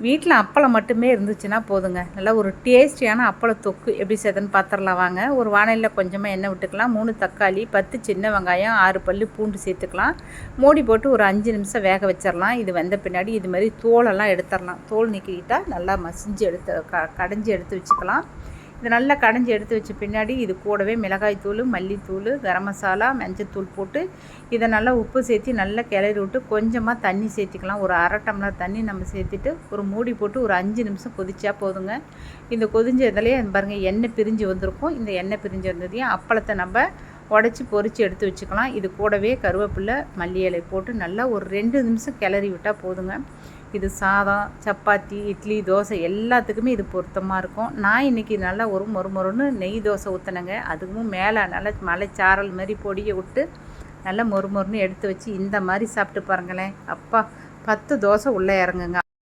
வீட்டில் அப்பளம் மட்டுமே இருந்துச்சுன்னா போதுங்க, நல்லா ஒரு டேஸ்டியான அப்பள தொக்கு எப்படி செய்யுதுன்னு பார்த்துடலாம் வாங்க. ஒரு வானலியில் கொஞ்சமாக எண்ணெய் விட்டுக்கலாம். 3 தக்காளி, 10 சின்ன வெங்காயம், 6 பல்லு பூண்டு சேர்த்துக்கலாம். மூடி போட்டு ஒரு 5 நிமிஷம் வேக வச்சிடலாம். இது வெந்த பின்னாடி இது மாதிரி தோலெல்லாம் எடுத்துடலாம். தோல் நீக்கிக்கிட்டால் நல்லா மசிஞ்சு கடைஞ்சி எடுத்து வச்சுக்கலாம். இது நல்லா கடைஞ்சி எடுத்து வச்ச பின்னாடி இது கூடவே மிளகாய்த்தூள், மல்லித்தூள், கரம் மசாலா, மஞ்சத்தூள் போட்டு இதை நல்லா உப்பு சேர்த்து நல்லா கிளறி விட்டு கொஞ்சமாக தண்ணி சேர்த்திக்கலாம். ஒரு 1/2 டம்ளர் தண்ணி நம்ம சேர்த்துட்டு ஒரு மூடி போட்டு ஒரு 5 நிமிஷம் கொதிச்சா போதுங்க. இந்த கொதிஞ்ச இதிலே பாருங்கள் எண்ணெய் பிரிஞ்சு வந்திருக்கும். இந்த எண்ணெய் பிரிஞ்சு வந்ததையும் அப்பளத்தை நம்ம உடச்சி பொரித்து எடுத்து வச்சுக்கலாம். இது கூடவே கருவேப்பிலை, மல்லி இலை போட்டு நல்லா ஒரு 2 நிமிஷம் கிளறி விட்டால் போதுங்க. இது சாதம், சப்பாத்தி, இட்லி, தோசை எல்லாத்துக்குமே இது பொருத்தமாக இருக்கும். நான் இன்றைக்கி நல்லா ஒரு மொறுமொறுன்னு நெய் தோசை ஊற்றினேங்க. அதுக்கும் மேலே நல்லா மலைச்சாரல் மாதிரி பொடியை விட்டு நல்லா மொறுமொறுன்னு எடுத்து வச்சு இந்த மாதிரி சாப்பிட்டு பாருங்களேன். அப்பா 10 தோசை உள்ளே இறங்குங்க.